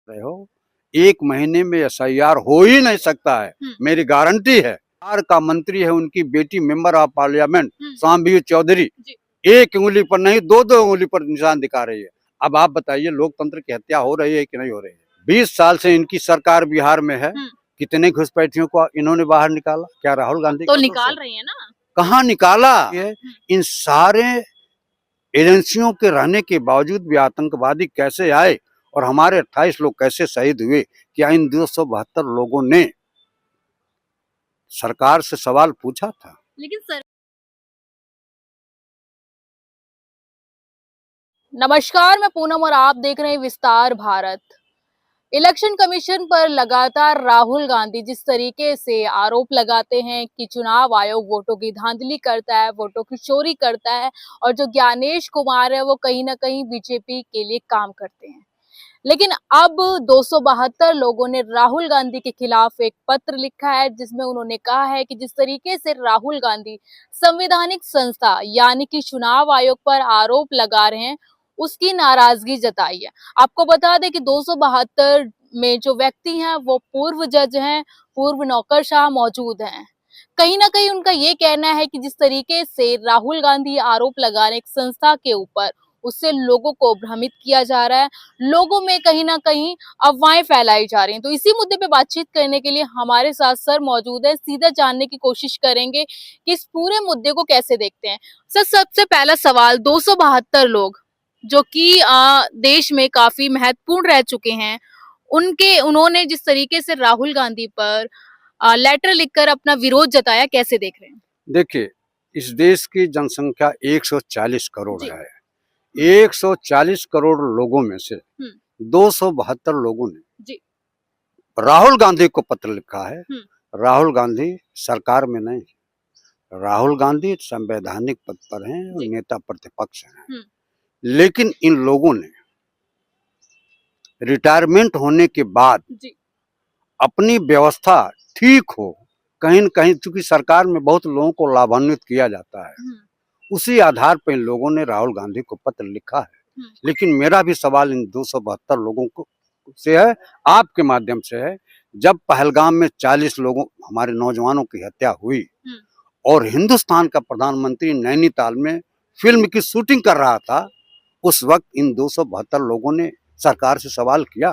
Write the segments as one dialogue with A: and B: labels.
A: रहे हो, 1 महीने में एसआईआर हो ही नहीं सकता है। मेरी गारंटी है। बिहार का मंत्री है, उनकी बेटी member of parliament Shambhavi Choudhary, एक उंगली पर नहीं 2-2 उंगली पर निशान दिखा रही है। अब आप बताइए, लोकतंत्र की हत्या हो रही है कि नहीं हो रही है? 20 साल से इनकी सरकार बिहार में है, कितने घुसपैठियों को इन्होंने बाहर निकाला? क्या राहुल गांधी
B: तो निकाल रही है ना?
A: कहाँ निकाला? इन सारे एजेंसियों के रहने के बावजूद भी आतंकवादी कैसे आए और हमारे 28 लोग कैसे शहीद हुए? क्या इन 272 लोगों ने सरकार से सवाल पूछा था?
B: लेकिन सर, नमस्कार, मैं पूनम और आप देख रहे हैं विस्तार भारत। इलेक्शन कमीशन पर लगातार राहुल गांधी जिस तरीके से आरोप लगाते हैं कि चुनाव आयोग वोटों की धांधली करता है, वोटों की चोरी करता है, और जो ज्ञानेश कुमार है वो कहीं ना कहीं बीजेपी के लिए काम करते हैं। लेकिन अब 272 लोगों ने राहुल गांधी के खिलाफ एक पत्र लिखा है, जिसमें उन्होंने कहा है कि जिस तरीके से राहुल गांधी संवैधानिक संस्था यानी कि चुनाव आयोग पर आरोप लगा रहे हैं, उसकी नाराजगी जताई है। आपको बता दें कि 272 में जो व्यक्ति हैं वो पूर्व जज हैं, पूर्व नौकरशाह मौजूद हैं। कहीं ना कहीं उनका ये कहना है कि जिस तरीके से राहुल गांधी आरोप लगा रहे हैं एक संस्था के ऊपर, उससे लोगों को भ्रमित किया जा रहा है, लोगों में कहीं ना कहीं अफवाहें फैलाई जा रही हैं। तो इसी मुद्दे पे बातचीत करने के लिए हमारे साथ सर मौजूद है। सीधा जानने की कोशिश करेंगे कि इस पूरे मुद्दे को कैसे देखते हैं। सर, सबसे पहला सवाल, 272 लोग जो कि देश में काफी महत्वपूर्ण रह चुके हैं, उन्होंने जिस तरीके से राहुल गांधी पर लेटर लिखकर अपना विरोध जताया, कैसे देख रहे हैं?
A: देखिए, इस देश की जनसंख्या 140 करोड़ है। 140 करोड़ लोगों में से 272 लोगों ने राहुल गांधी को पत्र लिखा है। राहुल गांधी सरकार में नहीं, राहुल गांधी संवैधानिक पद पर हैं, नेता प्रतिपक्ष हैं। लेकिन इन लोगों ने रिटायरमेंट होने के बाद अपनी व्यवस्था ठीक हो, कहीं न कहीं, चूंकि सरकार में बहुत लोगों को लाभान्वित किया जाता है, उसी आधार पर इन लोगों ने राहुल गांधी को पत्र लिखा है। लेकिन मेरा भी सवाल इन 272 लोगों को से है, आपके माध्यम से है। जब पहलगाम में 40 लोगों, हमारे नौजवानों की हत्या हुई और हिंदुस्तान का प्रधानमंत्री नैनीताल में फिल्म की शूटिंग कर रहा था, उस वक्त इन 272 लोगों ने सरकार से सवाल किया।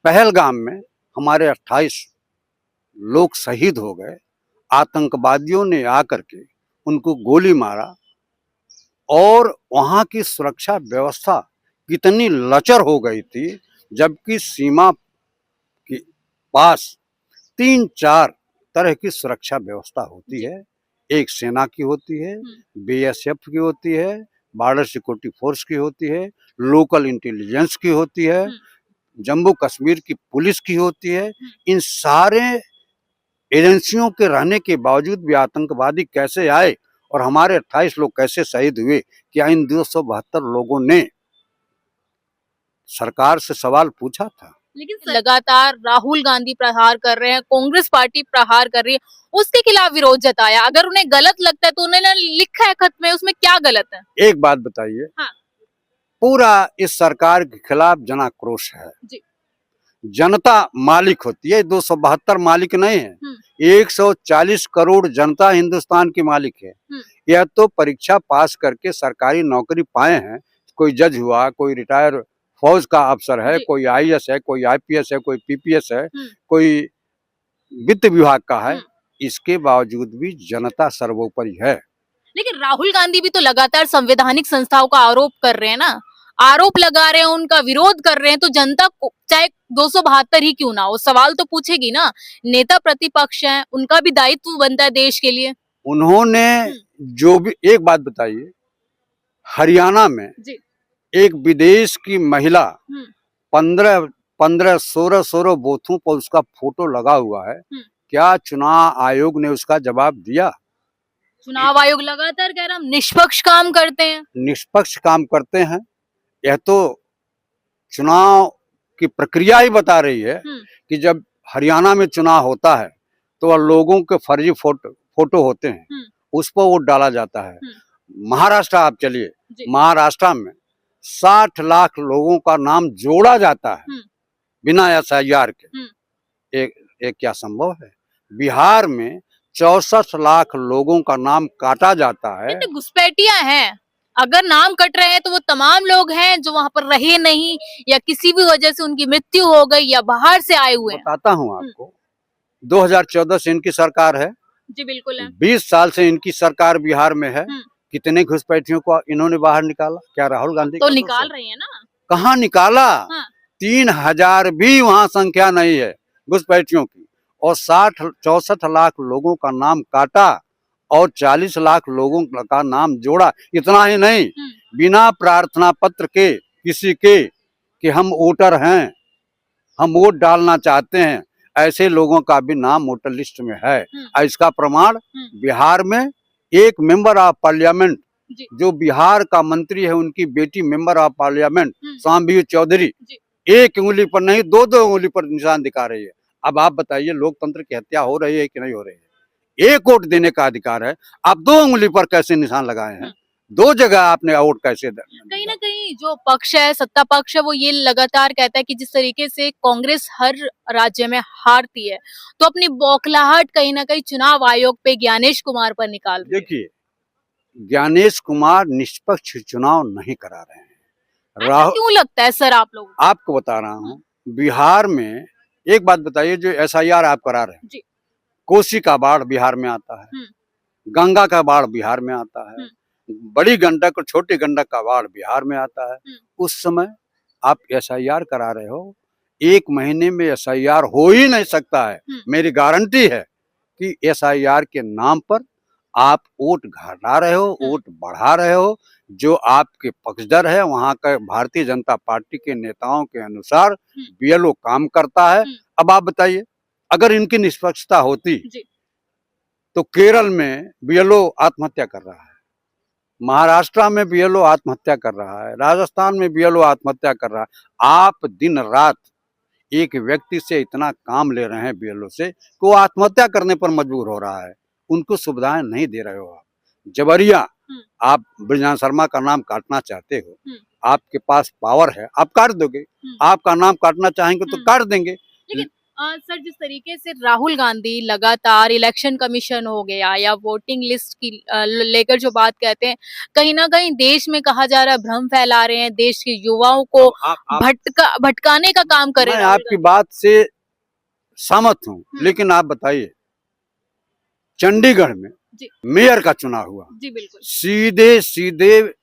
A: पहलगाम में हमारे 28 लोग शहीद हो गए, आतंकवादियों ने आकर के उनको गोली मारा और वहां की सुरक्षा व्यवस्था कितनी लचर हो गई थी, जबकि सीमा के पास 3-4 तरह की सुरक्षा व्यवस्था होती है। एक सेना की होती है, बीएसएफ की होती है, बॉर्डर सिक्योरिटी फोर्स की होती है, लोकल इंटेलिजेंस की होती है, जम्मू कश्मीर की पुलिस की होती है। इन सारे एजेंसियों के रहने के बावजूद भी आतंकवादी कैसे आए और हमारे 28 लोग कैसे शहीद हुए? क्या इन 272 लोगों ने सरकार से सवाल पूछा था?
B: लेकिन लगातार राहुल गांधी प्रहार कर रहे हैं, कांग्रेस पार्टी प्रहार कर रही है, उसके खिलाफ विरोध जताया। अगर उन्हें गलत लगता है तो उन्होंने लिखा है खत में, उसमें क्या गलत है?
A: एक बात बताइए। हाँ। पूरा इस सरकार के खिलाफ जन आक्रोश है जी। जनता मालिक होती है, 272 मालिक नहीं है, 140 करोड़ जनता हिंदुस्तान की मालिक है। यह तो परीक्षा पास करके सरकारी नौकरी पाए हैं, कोई जज हुआ, कोई रिटायर फौज का अफसर है, कोई आईएएस है, कोई आईपीएस है, कोई पीपीएस है, कोई वित्त विभाग का है। इसके बावजूद भी जनता सर्वोपरि है।
B: लेकिन राहुल गांधी भी तो लगातार संवैधानिक संस्थाओं का आरोप कर रहे हैं ना, आरोप लगा रहे हैं, उनका विरोध कर रहे हैं, तो जनता को चाहे 272 ही क्यों ना हो, सवाल तो पूछेगी ना। नेता प्रतिपक्ष हैं, उनका भी दायित्व बनता है देश के लिए।
A: उन्होंने जो भी, एक बात बताइए, हरियाणा में एक विदेश की महिला 15 16 बूथों पर उसका फोटो लगा हुआ है। क्या चुनाव आयोग ने उसका जवाब दिया?
B: चुनाव आयोग लगातार कह रहा हम निष्पक्ष काम करते हैं।
A: निष्पक्ष काम करते हैं, यह तो चुनाव की प्रक्रिया ही बता रही है कि जब हरियाणा में चुनाव होता है तो लोगों के फर्जी फोटो होते हैं, उस पर वोट डाला जाता है। महाराष्ट्र आप चलिए, महाराष्ट्र में 60 लाख लोगों का नाम जोड़ा जाता है बिना एसआईआर के। एक क्या संभव है? बिहार में 64 लाख लोगों का नाम काटा जाता है।
B: तो घुसपैठियां हैं, अगर नाम कट रहे हैं तो वो तमाम लोग हैं जो वहां पर रहे नहीं या किसी भी वजह से उनकी मृत्यु हो गई या बाहर से आए हुए हैं।
A: बताता हूँ आपको, 2014 से इनकी सरकार है
B: जी बिल्कुल है।
A: 20 साल से इनकी सरकार बिहार में है। कितने घुसपैठियों को इन्होंने बाहर निकाला? क्या राहुल गांधी
B: तो निकाल रही है ना?
A: कहाँ निकाला? 3000 भी वहाँ संख्या नहीं है घुसपैठियों की, और 64 लाख लोगों का नाम काटा और 40 लाख लोगों का नाम जोड़ा। इतना ही नहीं, बिना प्रार्थना पत्र के किसी के कि हम वोटर हैं, हम वोट डालना चाहते हैं, ऐसे लोगों का भी नाम वोटर लिस्ट में है। इसका प्रमाण बिहार में एक मेंबर ऑफ पार्लियामेंट जो बिहार का मंत्री है, उनकी बेटी member of parliament Shambhavi Choudhary एक उंगली पर नहीं, दो उंगली पर निशान दिखा रही है। अब आप बताइए, लोकतंत्र की हत्या हो रही है कि नहीं हो रही है? एक वोट देने का अधिकार है, आप 2 उंगली पर कैसे निशान लगाए हैं? 2 जगह आपने वोट कैसे?
B: कहीं ना कहीं जो पक्ष है, सत्ता पक्ष है, वो ये लगातार कहता है कि जिस तरीके से कांग्रेस हर राज्य में हारती है, तो अपनी बौखलाहट कहीं ना कहीं चुनाव आयोग पे ज्ञानेश कुमार पर निकाल रही है। देखिए,
A: ज्ञानेश कुमार निष्पक्ष चुनाव नहीं करा रहे हैं।
B: ऐसा क्यों लगता है सर आप लोग?
A: आपको बता रहा हूँ, बिहार में एक बात बताइए, जो एसआईआर आप करा रहे हैं, कोसी का बाढ़ बिहार में आता है, गंगा का बाढ़ बिहार में आता है, बड़ी गंडक और छोटी गंडक का बाढ़ बिहार में आता है। उस समय आप एसआईआर करा रहे हो, 1 महीने में एसआईआर हो ही नहीं सकता है। मेरी गारंटी है कि एसआईआर के नाम पर आप वोट घटा रहे हो, वोट बढ़ा रहे हो। जो आपके पक्षधर है, वहाँ का भारतीय जनता पार्टी के नेताओं के अनुसार बीएलओ काम करता है। अब आप बताइए, अगर इनकी निष्पक्षता होती तो केरल में बीएलओ आत्महत्या कर रहा है, महाराष्ट्र में बीएलओ आत्महत्या कर रहा है, राजस्थान में बीएलओ आत्महत्या कर रहा है। आप दिन रात एक व्यक्ति से इतना काम ले रहे हैं बीएलओ से, कि वो आत्महत्या करने पर मजबूर हो रहा है। उनको सुविधाएं नहीं दे रहे हो आप, जबरिया। आप ब्रजनाथ शर्मा का नाम काटना चाहते हो, आपके पास पावर है, आप काट दोगे। आपका नाम काटना चाहेंगे तो काट देंगे। लेकिन
B: सर, जिस तरीके से राहुल गांधी लगातार इलेक्शन कमीशन हो गया या वोटिंग लिस्ट की लेकर जो बात कहते हैं, कहीं ना कहीं देश में कहा जा रहा है भ्रम फैला रहे हैं, देश के युवाओं को भटकाने का काम कर रहे हैं।
A: मैं आपकी बात से सहमत हूँ, लेकिन आप बताइए, चंडीगढ़ में मेयर का चुनाव हुआ,
B: जी बिल्कुल,
A: सीधे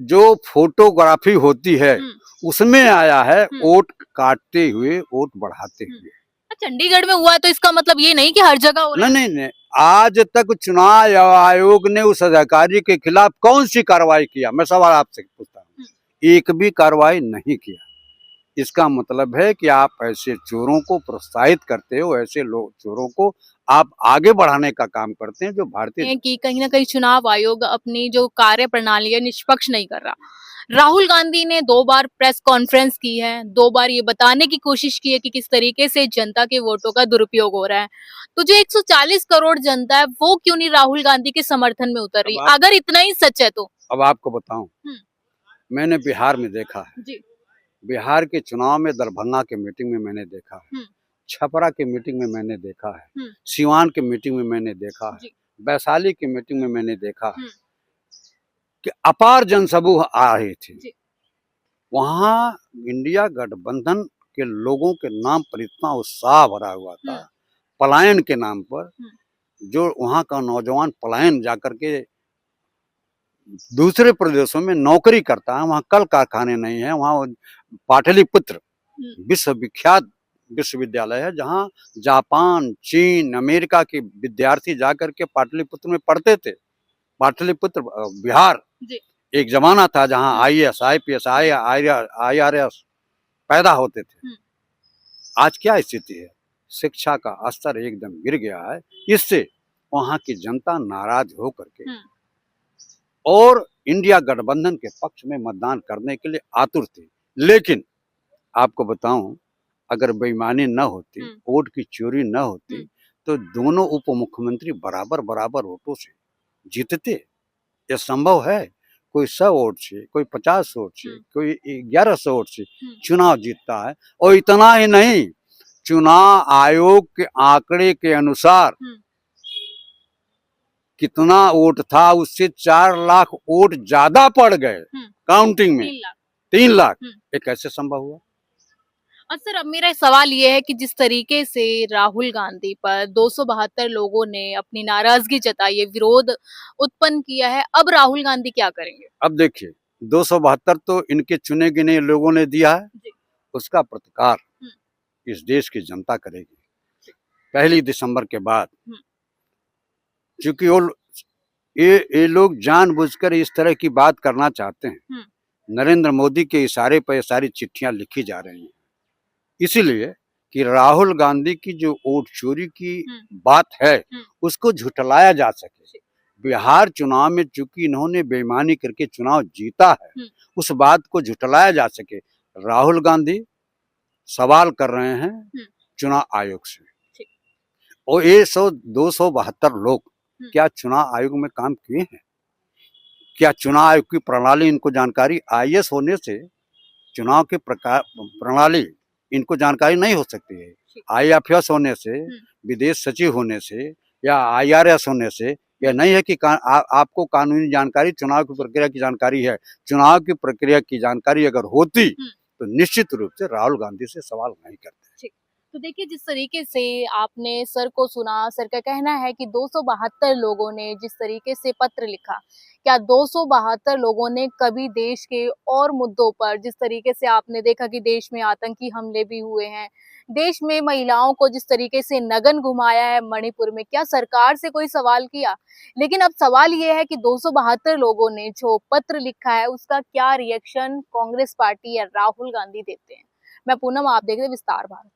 A: जो फोटोग्राफी होती है उसमें आया है वोट काटते हुए, वोट बढ़ाते हुए।
B: चंडीगढ़ में हुआ तो इसका मतलब ये नहीं कि हर जगह हो रहा है।
A: नहीं, आज तक चुनाव आयोग ने उस अधिकारी के खिलाफ कौन सी कार्रवाई किया? मैं सवाल आपसे पूछता हूँ, एक भी कार्रवाई नहीं किया। इसका मतलब है कि आप ऐसे चोरों को प्रोत्साहित करते हो, ऐसे लोग चोरों को आप आगे बढ़ाने का काम करते हैं, जो भारतीय
B: कि कहीं ना कहीं चुनाव आयोग अपनी जो कार्य प्रणाली है निष्पक्ष नहीं कर रहा। राहुल गांधी ने 2 बार प्रेस कॉन्फ्रेंस की है, 2 बार ये बताने की कोशिश की है कि किस तरीके से जनता के वोटों का दुरुपयोग हो रहा है। तो जो 140 करोड़ जनता है, वो क्यों नहीं राहुल गांधी के समर्थन में उतर रही? अगर इतना ही सच है तो
A: अब आपको बताऊं, मैंने बिहार में देखा है जी। बिहार के चुनाव में दरभंगा के मीटिंग में मैंने देखा है, छपरा के मीटिंग में मैंने देखा है, सिवान के मीटिंग में मैंने देखा है, वैशाली की मीटिंग में मैंने देखा है कि अपार जनसमूह आ रही थी। वहां इंडिया गठबंधन के लोगों के नाम पर इतना उत्साह भरा हुआ था, पलायन के नाम पर। जो वहां का नौजवान पलायन जाकर के दूसरे प्रदेशों में नौकरी करता है, वहाँ कल कारखाने नहीं है। वहाँ पाटलिपुत्र विश्वविख्यात विश्वविद्यालय है, जहाँ जापान, चीन, अमेरिका के विद्यार्थी जाकर के पाटलिपुत्र में पढ़ते थे। पाटलिपुत्र बिहार एक जमाना था जहाँ आईएएस, आईपीएस, आईआरएस पैदा होते थे। आज क्या स्थिति है? शिक्षा का स्तर एकदम गिर गया है। इससे वहाँ की जनता नाराज होकर के और इंडिया गठबंधन के पक्ष में मतदान करने के लिए आतुर थी। लेकिन आपको बताऊं, अगर बेईमानी न होती, वोट की चोरी न होती, तो दोनों उप मुख्यमंत्री बराबर वोटों से जीतते। यह संभव है? कोई 100 वोट से, कोई 50 वोट से, कोई 1100 वोट से चुनाव जीतता है। और इतना ही नहीं, चुनाव आयोग के आंकड़े के अनुसार कितना वोट था, उससे 4 लाख वोट ज्यादा पड़ गए काउंटिंग में। 3 लाख। ये कैसे संभव हुआ?
B: और सर अब मेरा सवाल ये है कि जिस तरीके से राहुल गांधी पर 272 लोगों ने अपनी नाराजगी जताई है, विरोध उत्पन्न किया है, अब राहुल गांधी क्या करेंगे?
A: अब देखिए, 272 तो इनके चुने गिने लोगों ने दिया है, उसका प्रतिकार इस देश की जनता करेगी 1 दिसंबर के बाद। क्योंकि वो ये लोग जानबूझकर इस तरह की बात करना चाहते हैं। नरेंद्र मोदी के इशारे पर ये सारी चिट्ठियां लिखी जा रही हैं, इसीलिए कि राहुल गांधी की जो वोट चोरी की बात है उसको झुठलाया जा सके। बिहार चुनाव में चूंकि इन्होंने बेईमानी करके चुनाव जीता है, उस बात को झुठलाया जा सके। राहुल गांधी सवाल कर रहे हैं चुनाव आयोग से, और ये 272 लोग क्या चुनाव आयोग में काम किए हैं? क्या चुनाव आयोग की प्रणाली इनको जानकारी? IAS होने से चुनाव की प्रणाली इनको जानकारी नहीं हो सकती है। IFS होने से, विदेश सचिव होने से, या IRS होने से यह नहीं है कि आपको कानूनी जानकारी, चुनाव की प्रक्रिया की जानकारी है। चुनाव की प्रक्रिया की जानकारी अगर होती तो निश्चित रूप से राहुल गांधी से सवाल नहीं करते।
B: तो देखिए, जिस तरीके से आपने सर को सुना, सर का कहना है कि 272 लोगों ने जिस तरीके से पत्र लिखा, क्या 272 लोगों ने कभी देश के और मुद्दों पर, जिस तरीके से आपने देखा कि देश में आतंकी हमले भी हुए हैं, देश में महिलाओं को जिस तरीके से नग्न घुमाया है मणिपुर में, क्या सरकार से कोई सवाल किया? लेकिन अब सवाल ये है कि 272 लोगों ने जो पत्र लिखा है उसका क्या रिएक्शन कांग्रेस पार्टी या राहुल गांधी देते हैं? मैं पूनम, आप देख रहे हैं विस्तार भारत।